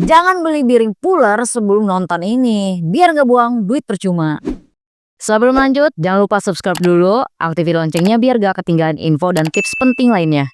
Jangan beli piring puler sebelum nonton ini, biar nggak buang duit percuma. Sebelum lanjut, jangan lupa subscribe dulu, aktifin loncengnya biar gak ketinggalan info dan tips penting lainnya.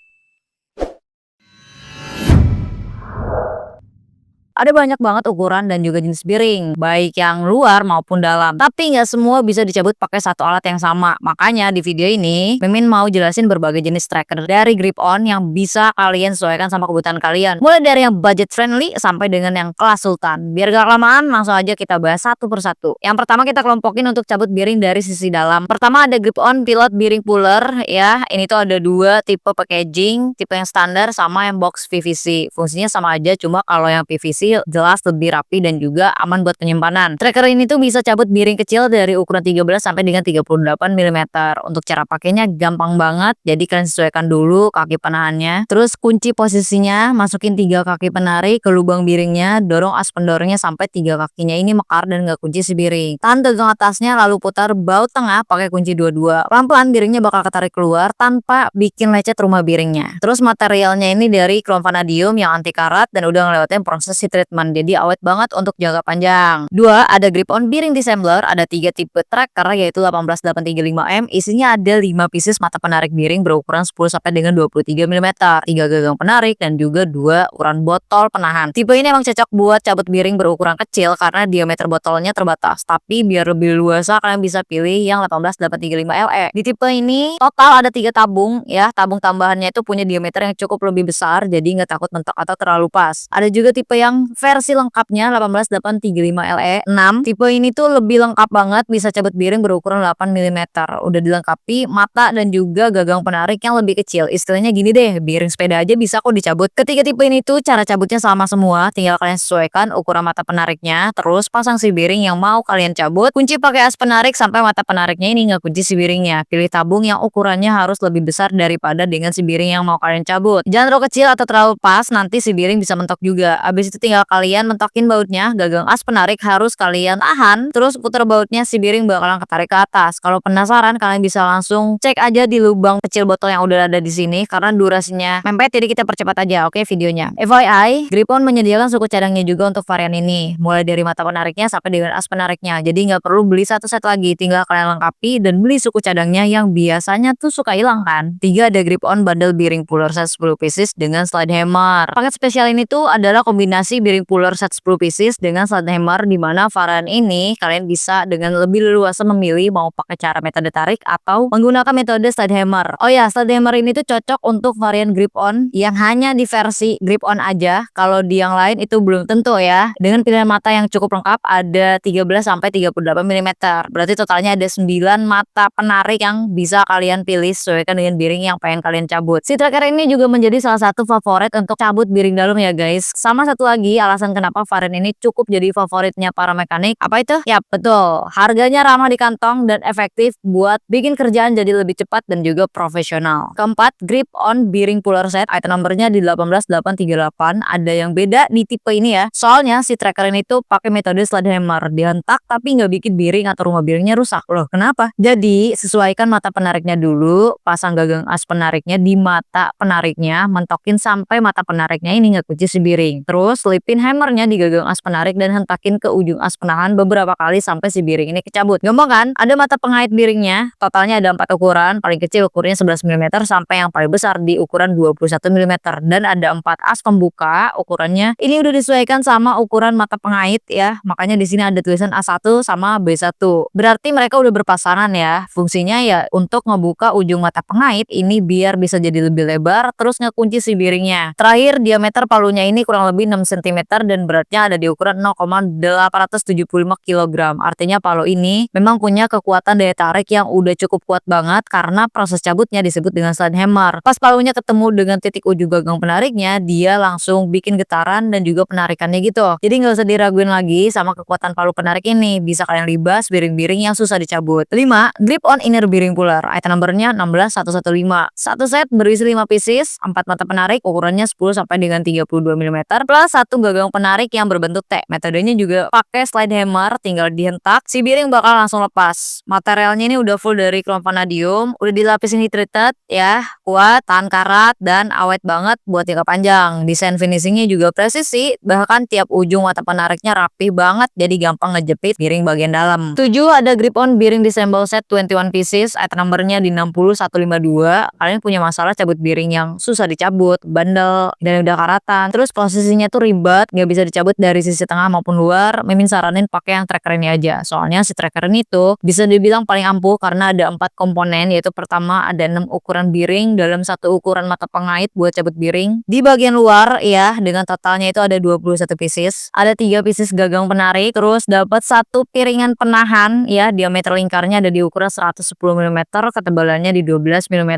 Ada banyak banget ukuran dan juga jenis piring, baik yang luar maupun dalam. Tapi nggak semua bisa dicabut pakai satu alat yang sama. Makanya di video ini, Mimin mau jelasin berbagai jenis tracker dari grip on yang bisa kalian sesuaikan sama kebutuhan kalian. Mulai dari yang budget friendly sampai dengan yang kelas sultan. Biar gak kelamaan, langsung aja kita bahas satu persatu. Yang pertama kita kelompokin untuk cabut piring dari sisi dalam. Pertama ada grip on pilot piring puller ya. Ini tuh ada dua tipe packaging, tipe yang standar sama yang box PVC. Fungsinya sama aja, cuma kalau yang PVC jelas lebih rapi dan juga aman buat penyimpanan. Tracker ini tuh bisa cabut piring kecil dari ukuran 13 sampai dengan 38 mm. Untuk cara pakainya gampang banget, jadi kalian sesuaikan dulu kaki penahannya. Terus kunci posisinya, masukin 3 kaki penarik ke lubang piringnya, dorong as pendorongnya sampai 3 kakinya ini mekar dan gak kunci si piring. Tahan tegang atasnya lalu putar baut tengah pakai kunci dua-dua. Pelan-pelan piringnya bakal ketarik keluar tanpa bikin lecet rumah piringnya. Terus materialnya ini dari chrome vanadium yang anti karat dan udah ngelewatin proses treatment, jadi awet banget untuk jangka panjang. 2. Ada grip on bearing disassembler, ada 3 tipe tracker yaitu 18835M, isinya ada 5 pieces mata penarik bearing berukuran 10 sampai dengan 23 mm, 3 gagang penarik dan juga 2 ukuran botol penahan. Tipe ini emang cocok buat cabut bearing berukuran kecil karena diameter botolnya terbatas, tapi biar lebih luasa kalian bisa pilih yang 18835LE. Di tipe ini total ada 3 tabung ya, tabung tambahannya itu punya diameter yang cukup lebih besar jadi nggak takut mentok atau terlalu pas. Ada juga tipe yang versi lengkapnya 18835LE 6. Tipe ini tuh lebih lengkap banget, bisa cabut piring berukuran 8 mm. Udah dilengkapi mata dan juga gagang penarik yang lebih kecil. Istilahnya gini deh, piring sepeda aja bisa kok dicabut. Ketiga tipe ini tuh cara cabutnya sama semua, tinggal kalian sesuaikan ukuran mata penariknya, terus pasang si piring yang mau kalian cabut. Kunci pakai as penarik sampai mata penariknya ini nggak kunci si piringnya. Pilih tabung yang ukurannya harus lebih besar daripada dengan si piring yang mau kalian cabut. Jangan terlalu kecil atau terlalu pas, nanti si piring bisa mentok juga. Abis itu tinggal kalian mentokin bautnya, gagang as penarik harus kalian tahan, terus putar bautnya, si piring bakalan ketarik ke atas. Kalau penasaran kalian bisa langsung cek aja di lubang kecil botol yang udah ada di sini karena durasinya mepet, jadi kita percepat aja oke videonya. FYI, grip on menyediakan suku cadangnya juga untuk varian ini, mulai dari mata penariknya sampai dengan as penariknya, jadi nggak perlu beli satu set lagi, tinggal kalian lengkapi dan beli suku cadangnya yang biasanya tuh suka hilang kan. 3. Ada grip on bundle bearing puller set 10 pieces dengan slide hammer. Paket spesial ini tuh adalah kombinasi bearing puller set 10 pieces dengan slide hammer, di mana varian ini kalian bisa dengan lebih leluasa memilih mau pakai cara metode tarik atau menggunakan metode slide hammer. Oh ya, slide hammer ini tuh cocok untuk varian grip on yang hanya di versi grip on aja. Kalau di yang lain itu belum tentu ya. Dengan pilihan mata yang cukup lengkap, ada 13 sampai 38 mm. Berarti totalnya ada 9 mata penarik yang bisa kalian pilih sesuaikan dengan bearing yang pengen kalian cabut. Si tracker ini juga menjadi salah satu favorit untuk cabut bearing dalam ya guys. Sama satu lagi alasan kenapa varian ini cukup jadi favoritnya para mekanik, apa itu? Ya betul, harganya ramah di kantong dan efektif buat bikin kerjaan jadi lebih cepat dan juga profesional. Keempat, grip on bearing puller set, item numbernya di 18838. Ada yang beda di tipe ini ya, soalnya si tracker ini tuh pakai metode slide hammer, dihentak tapi nggak bikin bearing atau rumah bearingnya rusak. Loh kenapa? Jadi sesuaikan mata penariknya dulu, pasang gagang as penariknya di mata penariknya, mentokin sampai mata penariknya ini nggak kunci si bearing. Terus selipin hammernya di gagang as penarik dan hentakin ke ujung as penahan beberapa kali sampai si bearing ini kecabut. Gampang kan? Ada mata pengait bearingnya, totalnya ada 4 ukuran, paling kecil ukurannya 11 mm sampai yang paling besar di ukuran 21 mm, dan ada 4 as pembuka ukurannya. Ini udah disesuaikan sama ukuran mata pengait ya, makanya di sini ada tulisan A1 sama B1. Berarti mereka udah berpasangan ya. Fungsinya ya untuk ngebuka ujung mata pengait ini biar bisa jadi lebih lebar, terus ngekunci si bearingnya. Terakhir, diameter palunya ini kurang lebih 6 cm dan beratnya ada di ukuran 0,875 kg. Artinya palu ini memang punya kekuatan daya tarik yang udah cukup kuat banget karena proses cabutnya disebut dengan slide hammer. Pas palunya ketemu dengan titik ujung gagang penariknya, dia langsung bikin getaran dan juga penarikannya gitu. Jadi nggak usah diraguin lagi sama kekuatan palu penarik ini, bisa kalian libas bearing-bearing yang susah dicabut. 5. Grip on inner bearing puller, item numbernya 16115. Satu set berisi 5 pieces, 4 mata penarik ukurannya 10 sampai dengan 32 mm plus 1 satu gagang penarik yang berbentuk T. Metodenya juga pakai slide hammer, tinggal dihentak, si piring bakal langsung lepas. Materialnya ini udah full dari chrome vanadium, udah dilapisin heat treated ya, kuat, tahan karat, dan awet banget buat jangka panjang. Desain finishingnya juga presisi, bahkan tiap ujung mata penariknya rapih banget, jadi gampang ngejepit piring bagian dalam. 7. Ada grip on bearing disassemble set 21 pieces, item numbernya di 60152. Kalian punya masalah cabut bearing yang susah dicabut, bandel, dan udah karatan. Terus posisinya tuh ribet, nggak bisa dicabut dari sisi tengah maupun luar. Mimin saranin pakai yang tracker ini aja. Soalnya si tracker ini tuh bisa dibilang paling ampuh karena ada 4 komponen, yaitu pertama ada 6 ukuran bearing dalam satu ukuran mata pengait buat cabut bearing. Di bagian luar ya, dengan totalnya itu ada 21 pieces. Ada 3 pieces gagang penarik, terus dapat satu piringan penahan ya, diameter lingkarnya ada di ukuran 110 mm, ketebalannya di 12 mm.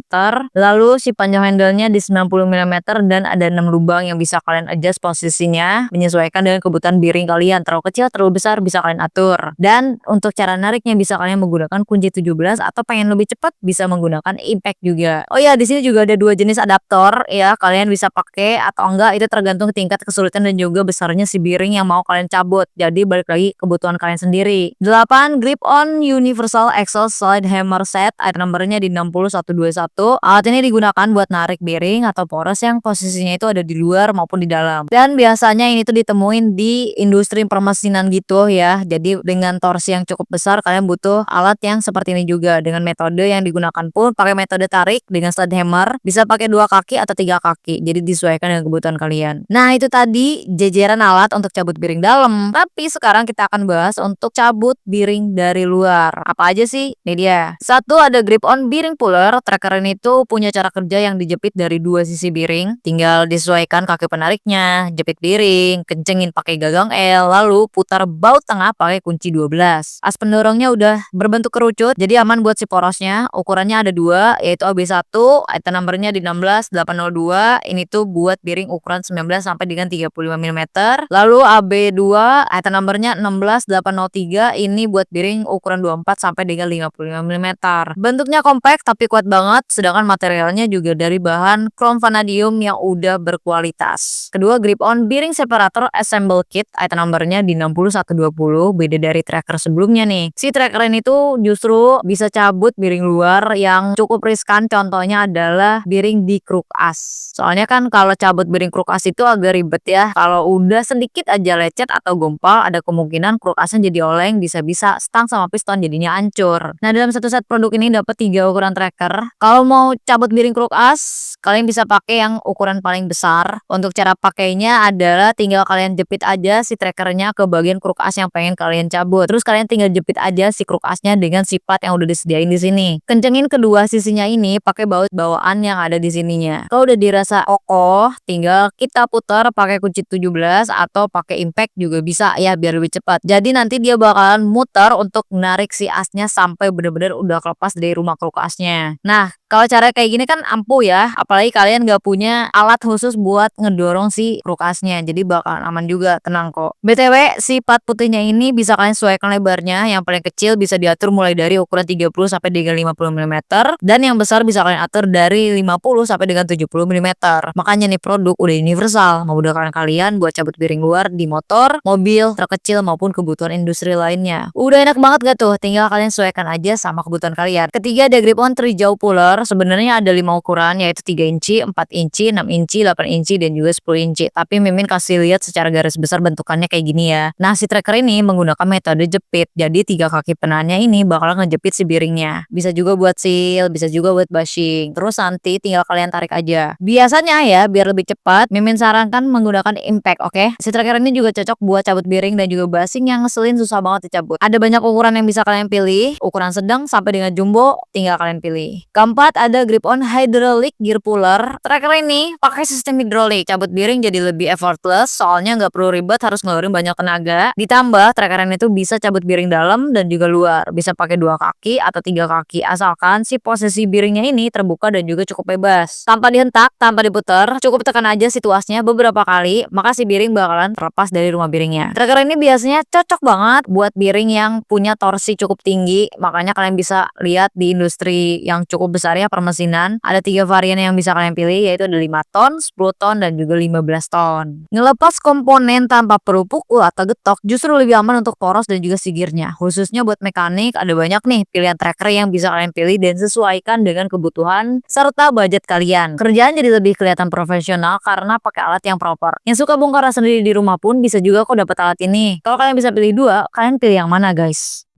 Lalu si panjang handle-nya di 90 mm dan ada 6 lubang yang bisa kalian adjust posisinya menyesuaikan dengan kebutuhan bearing kalian. Terlalu kecil, terlalu besar bisa kalian atur. Dan untuk cara nariknya bisa kalian menggunakan kunci 17 atau pengen lebih cepat bisa menggunakan impact juga. Oh ya, di sini juga ada 2 jenis adaptor ya, kalian bisa pakai atau enggak itu tergantung tingkat kesulitan dan juga besarnya si bearing yang mau kalian cabut. Jadi balik lagi kebutuhan kalian sendiri. 8. Grip on universal axle slide hammer set, item numbernya di 60121. Alat ini digunakan buat narik bearing atau poros yang posisinya itu ada di luar maupun di dalam. Dan biasanya ini tuh ditemuin di industri permesinan gitu ya. Jadi dengan torsi yang cukup besar kalian butuh alat yang seperti ini juga. Dengan metode yang digunakan pun pakai metode tarik dengan slide hammer, bisa pakai 2 kaki atau 3 kaki. Jadi disesuaikan dengan kebutuhan kalian. Nah, itu tadi jajaran alat untuk cabut bearing dalam. Tapi sekarang kita akan bahas untuk cabut bearing dari luar. Apa aja sih? Ini dia. 1. Ada grip on bearing puller. Tracker ini tuh punya cara kerja yang dijepit dari 2 sisi bearing. Tinggal disesuaikan kaki penariknya, jepit bearing, kencengin pakai gagang L, lalu putar baut tengah pakai kunci 12. As pendorongnya udah berbentuk kerucut, jadi aman buat si porosnya. Ukurannya ada 2, yaitu AB1, item numbernya di 16802. Ini tuh buat bearing ukuran 19 sampai dengan 35 mm. Lalu AB2, item numbernya 16803. Ini buat bearing ukuran 24 sampai dengan 55 mm. Bentuknya compact tapi kuat banget, sedangkan materialnya juga dari bahan chrome vanadium yang udah berkualitas. Kedua, grip on bearing separator assemble kit, item numbernya di 60120. Beda dari tracker sebelumnya nih. Si tracker ini tuh justru bisa cabut bearing luar yang cukup riskan, contohnya adalah bearing di kruk as. Soalnya kan kalau cabut bearing kruk as itu agak ribet ya. Kalau udah sedikit aja lecet atau gompal, ada kemungkinan kruk asnya jadi oleng, bisa-bisa stang sama piston jadinya hancur. Nah, dalam satu set produk ini dapat 3 ukuran tracker. Kalau mau cabut bearing kruk as, kalian bisa pakai yang ukuran paling besar. Untuk cara pakainya adalah tinggal kalian jepit aja si trackernya ke bagian kruk as yang pengen kalian cabut. Terus kalian tinggal jepit aja si kruk asnya dengan sifat yang udah disediain di sini. Kencengin kedua sisinya ini pakai baut bawaan yang ada di sininya. Kalau udah dirasa kokoh, tinggal kita putar pakai kunci 17 atau pakai impact juga bisa ya, biar lebih cepat. Jadi nanti dia bakalan muter untuk narik si asnya sampai bener-bener udah kelepas dari rumah kruk asnya. Nah, kalau cara kayak gini kan ampuh ya, apalagi kalian gak punya alat khusus buat ngedorong si kruk asnya, jadi bakalan aman juga, tenang kok. BTW, si pad putihnya ini bisa kalian sesuaikan lebarnya. Yang paling kecil bisa diatur mulai dari ukuran 30 sampai dengan 50 mm, dan yang besar bisa kalian atur dari 50 sampai dengan 70 mm. Makanya nih produk udah universal, memudahkan kalian buat cabut bearing luar di motor, mobil, truk kecil maupun kebutuhan industri lainnya. Udah enak banget gak tuh? Tinggal kalian sesuaikan aja sama kebutuhan kalian. Ketiga, ada grip on trijau puller. Sebenarnya ada 5 ukuran, yaitu 3 inci, 4 inci, 6 inci, 8 inci, dan juga 10 inci. Tapi Mimin kasih lihat secara garis besar bentukannya kayak gini ya. Nah, si tracker ini menggunakan metode jepit. Jadi 3 kaki penannya ini bakal ngejepit si bearingnya. Bisa juga buat seal, bisa juga buat bushing. Terus nanti tinggal kalian tarik aja. Biasanya ya, biar lebih cepat, Mimin sarankan menggunakan impact, oke? Si tracker ini juga cocok buat cabut bearing dan juga bushing yang ngeselin susah banget dicabut. Ada banyak ukuran yang bisa kalian pilih. Ukuran sedang sampai dengan jumbo, tinggal kalian pilih. Keempat, ada grip on hydraulic gear puller. Tracker ini pakai sistem hidrolik. Cabut bearing jadi lebih effortless, soalnya nggak perlu ribet harus ngeluarin banyak tenaga. Ditambah tracker ini tuh bisa cabut bearing dalam dan juga luar. Bisa pakai 2 kaki atau 3 kaki, asalkan si posisi bearingnya ini terbuka dan juga cukup bebas. Tanpa dihentak, tanpa diputar, cukup tekan aja situasinya beberapa kali, maka si bearing bakalan terlepas dari rumah bearingnya. Tracker ini biasanya cocok banget buat bearing yang punya torsi cukup tinggi, makanya kalian bisa lihat di industri yang cukup besar area permesinan, ada 3 varian yang bisa kalian pilih, yaitu ada 5 ton, 10 ton, dan juga 15 ton. Ngelepas komponen tanpa perlu pukul atau getok justru lebih aman untuk poros dan juga sigirnya. Khususnya buat mekanik, ada banyak nih pilihan tracker yang bisa kalian pilih dan sesuaikan dengan kebutuhan serta budget kalian. Kerjaan jadi lebih kelihatan profesional karena pakai alat yang proper. Yang suka bongkar sendiri di rumah pun bisa juga kok dapat alat ini. Kalau kalian bisa pilih dua, kalian pilih yang mana guys?